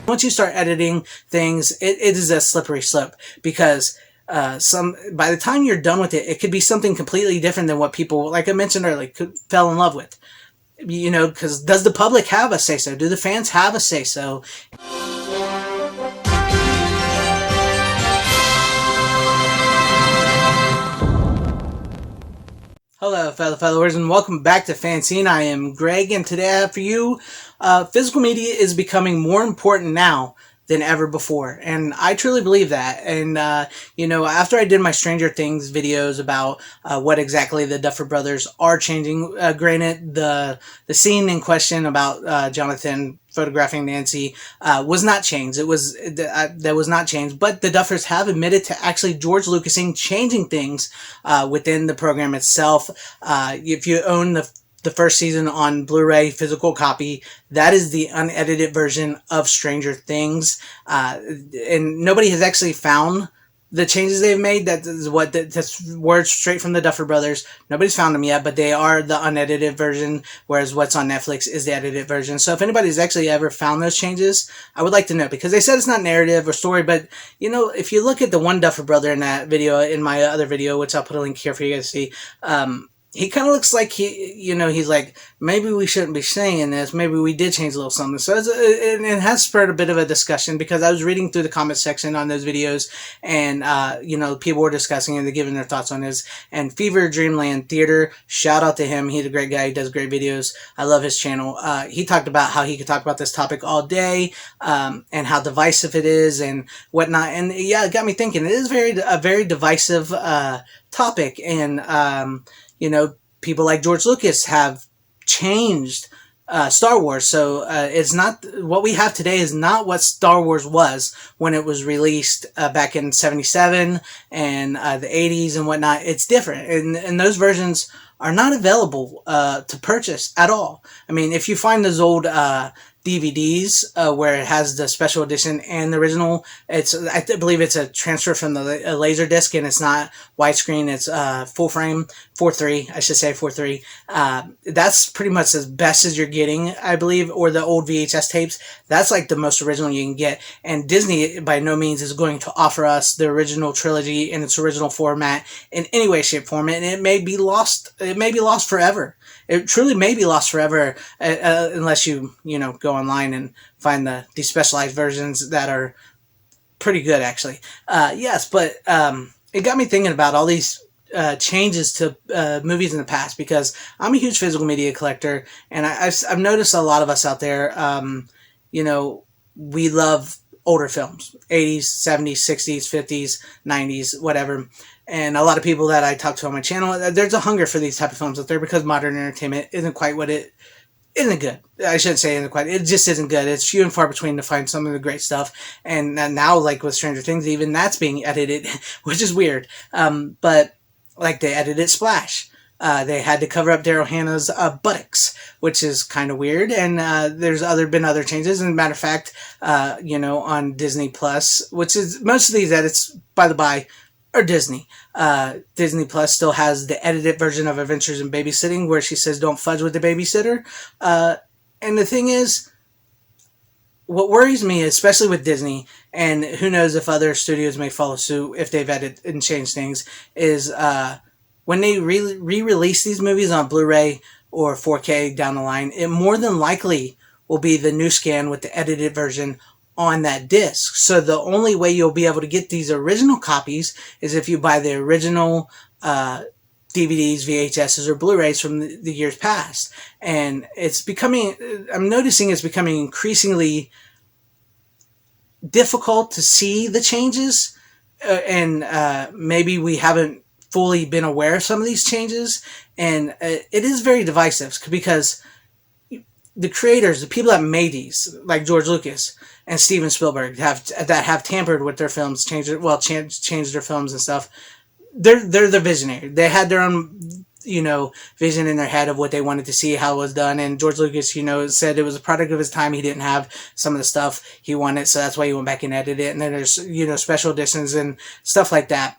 Once you start editing things, it is a slippery slope, because by the time you're done with it, it could be something completely different than what people, like I mentioned earlier, fell in love with. Because does the public have a say so? Do the fans have a say so? Hello, fellow followers, and welcome back to FanZcene. I am Greg, and today I have for you, physical media is becoming more important now than ever before, and I truly believe that. And after I did my Stranger Things videos about what exactly the Duffer Brothers are changing, granted, the scene in question about Jonathan photographing Nancy was not changed. That was not changed, but the Duffers have admitted to actually George Lucasing changing things within the program itself. If you own the first season on Blu-ray physical copy, that is the unedited version of Stranger Things, and nobody has actually found the changes they've made. That's words straight from the Duffer Brothers. Nobody's found them yet, but they are the unedited version, whereas what's on Netflix is the edited version. So if anybody's actually ever found those changes, I would like to know, because they said it's not narrative or story, but if you look at the one Duffer Brother in that video, in my other video, which I'll put a link here for you guys to see, he kind of looks like he's like, maybe we shouldn't be saying this. Maybe we did change a little something. So it has spurred a bit of a discussion, because I was reading through the comment section on those videos, and people were discussing and they're giving their thoughts on this. And Fever Dreamland Theater, shout out to him. He's a great guy. He does great videos. I love his channel. He talked about how he could talk about this topic all day, and how divisive it is and whatnot. And yeah, it got me thinking. It is a very divisive topic, and people like George Lucas have changed Star Wars. So it's not what we have today is not what Star Wars was when it was released back in '77 and the '80s and whatnot. It's different, and those versions are not available to purchase at all. I mean, if you find those old DVDs where it has the special edition and the original, I believe it's a transfer from the Laserdisc, and it's not widescreen. It's full frame 4:3. I should say 4:3. That's pretty much as best as you're getting, I believe. Or the old VHS tapes. That's like the most original you can get. And Disney by no means is going to offer us the original trilogy in its original format in any way, shape, form. And it may be lost. It may be lost forever. It truly may be lost forever, unless you go online and find the despecialized versions that are pretty good, actually. Yes, but it got me thinking about all these changes to movies in the past, because I'm a huge physical media collector, and I've noticed a lot of us out there, we love older films, 80s, 70s, 60s, 50s, 90s, whatever. And a lot of people that I talk to on my channel, there's a hunger for these type of films out there, because modern entertainment isn't quite what it isn't good. I shouldn't say isn't quite. It just isn't good. It's few and far between to find some of the great stuff. And now, like with Stranger Things, even that's being edited, which is weird. But like they edited Splash. They had to cover up Daryl Hannah's buttocks, which is kind of weird. And there's been other changes. And matter of fact, on Disney Plus, which is most of these edits, by the by, are Disney. Disney Plus still has the edited version of Adventures in Babysitting, where she says, "Don't fudge with the babysitter." And the thing is, what worries me, especially with Disney, and who knows if other studios may follow suit if they've edited and changed things, is when they re-release these movies on Blu-ray or 4K down the line, it more than likely will be the new scan with the edited version on that disc. So the only way you'll be able to get these original copies is if you buy the original DVDs, VHSs, or Blu-rays from the years past. And I'm noticing it's becoming increasingly difficult to see the changes, and maybe we haven't fully been aware of some of these changes, and it is very divisive, because the creators, the people that made these, like George Lucas and Steven Spielberg, have tampered with their films, changed their films and stuff. They're the visionary. They had their own, vision in their head of what they wanted to see, how it was done. And George Lucas, said it was a product of his time. He didn't have some of the stuff he wanted, so that's why he went back and edited it. And then there's, special editions and stuff like that.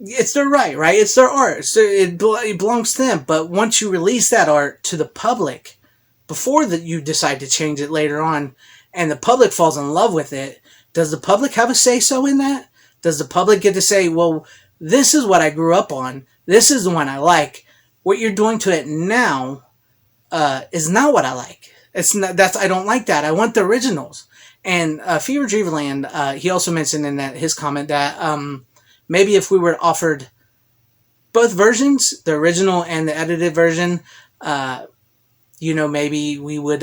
It's their right? It's their art. So it belongs to them. But once you release that art to the public, before that you decide to change it later on, and the public falls in love with it, does the public have a say-so in that? Does the public get to say, well, this is what I grew up on, this is the one I like, what you're doing to it now is not what I like. It's not, that's, I don't like that. I want the originals. And Fever Dreamland, he also mentioned in that his comment that maybe if we were offered both versions, the original and the edited version, maybe we would,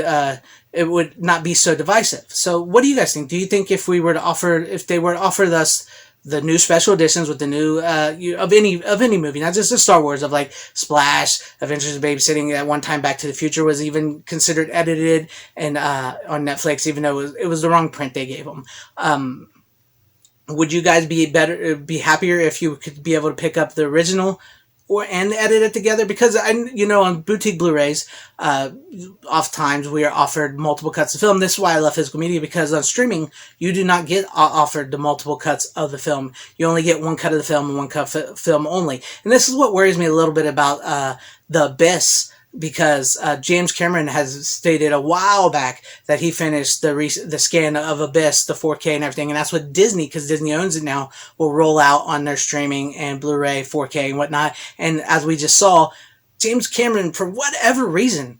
it would not be so divisive. So what do you guys think? Do you think if they were to offer us the new special editions with the new, of any movie, not just the Star Wars, of like Splash, Adventures in Babysitting, at one time Back to the Future was even considered edited and, on Netflix, even though it was the wrong print they gave them. Would you guys be happier if you could be able to pick up the original and edit it together? Because on boutique Blu-rays, oftentimes we are offered multiple cuts of film. This is why I love physical media, because on streaming you do not get offered the multiple cuts of the film. You only get one cut of the film and one cut of film only. And this is what worries me a little bit about The Abyss, because James Cameron has stated a while back that he finished the scan of Abyss, the 4K and everything, and that's what Disney, because Disney owns it now, will roll out on their streaming and Blu-ray, 4K and whatnot. And as we just saw, James Cameron, for whatever reason,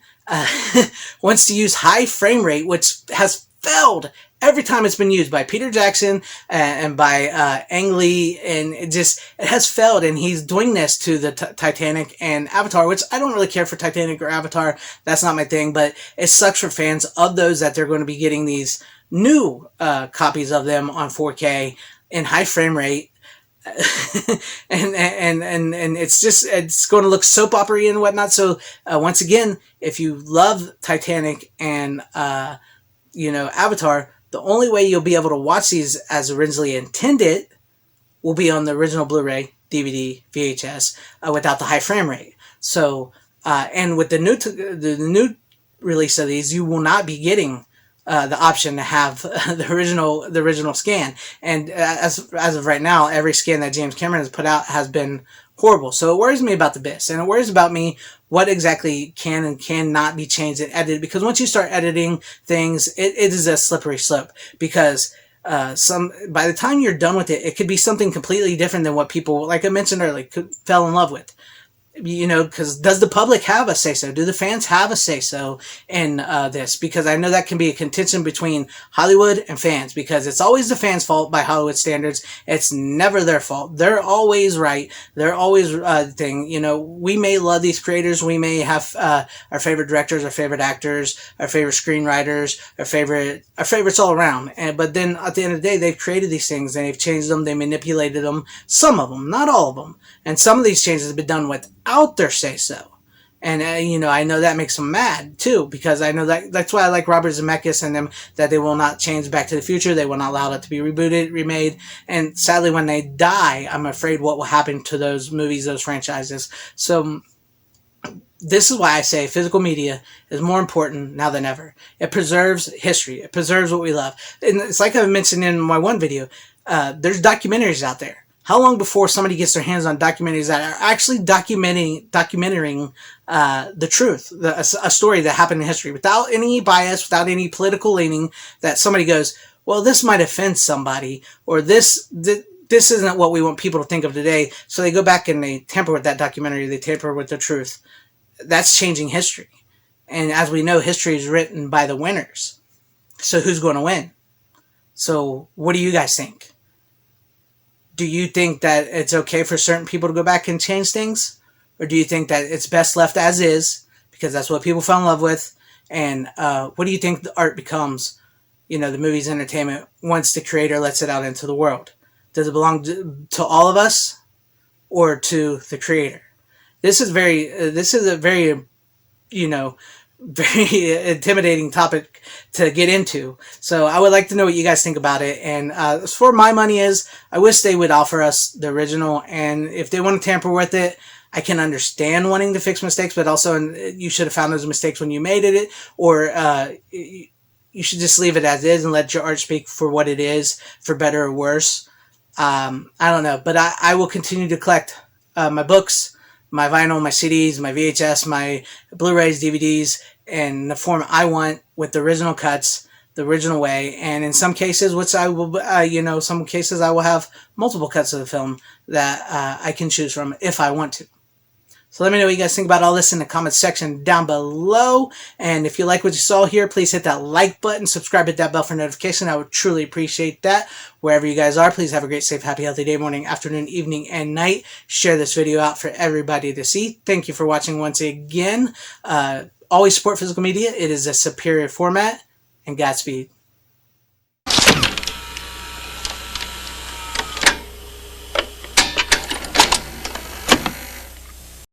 wants to use high frame rate, which has failed every time it's been used by Peter Jackson and by Ang Lee, and it has failed. And he's doing this to the Titanic and Avatar, which I don't really care for Titanic or Avatar. That's not my thing, but it sucks for fans of those that they're going to be getting these new copies of them on 4K in high frame rate. and it's going to look soap opera and whatnot. So once again, if you love Titanic and Avatar, the only way you'll be able to watch these as originally intended will be on the original Blu-ray, DVD, VHS, without the high frame rate. So, and with the new release of these, you will not be getting the option to have the original scan. And as of right now, every scan that James Cameron has put out has been horrible. So it worries me about The Abyss, and it worries about me what exactly can and cannot be changed and edited, because once you start editing things, it is a slippery slope, because by the time you're done with it, it could be something completely different than what people, like I mentioned earlier, fell in love with. Because does the public have a say-so? Do the fans have a say-so in this? Because I know that can be a contention between Hollywood and fans, because it's always the fans' fault by Hollywood standards. It's never their fault. They're always right. They're always we may love these creators. We may have our favorite directors, our favorite actors, our favorite screenwriters, our favorites all around. But then at the end of the day, they've created these things and they've changed them. They manipulated them. Some of them, not all of them. And some of these changes have been done without their say-so. And, I know that makes them mad, too, because I know that's why I like Robert Zemeckis and them, that they will not change Back to the Future. They will not allow it to be rebooted, remade. And sadly, when they die, I'm afraid what will happen to those movies, those franchises. So this is why I say physical media is more important now than ever. It preserves history. It preserves what we love. And it's like I mentioned in my one video, there's documentaries out there. How long before somebody gets their hands on documentaries that are actually documenting the truth, a story that happened in history, without any bias, without any political leaning, that somebody goes, well, this might offend somebody, or this isn't what we want people to think of today, so they go back and they tamper with that documentary, they tamper with the truth. That's changing history. And as we know, history is written by the winners. So who's going to win? So what do you guys think? Do you think that it's okay for certain people to go back and change things? Or do you think that it's best left as is, because that's what people fell in love with? And what do you think the art becomes, the movie's entertainment, once the creator lets it out into the world? Does it belong to all of us or to the creator? This is a very, very intimidating topic to get into. So I would like to know what you guys think about it. And as for my money is, I wish they would offer us the original. And if they want to tamper with it, I can understand wanting to fix mistakes, but also you should have found those mistakes when you made it, or you should just leave it as is and let your art speak for what it is, for better or worse. I don't know, but I will continue to collect my books, my vinyl, my CDs, my VHS, my Blu-rays, DVDs, in the form I want, with the original cuts the original way, and in some cases, which I will, some cases I will have multiple cuts of the film that I can choose from if I want to. So let me know what you guys think about all this in the comments section down below. And if you like what you saw here, please hit that like button, subscribe, hit that bell for notification. I would truly appreciate that. Wherever you guys are, please have a great, safe, happy, healthy day, morning, afternoon, evening, and night. Share this video out for everybody to see. Thank you for watching once again. Always support physical media. It is a superior format. And Godspeed.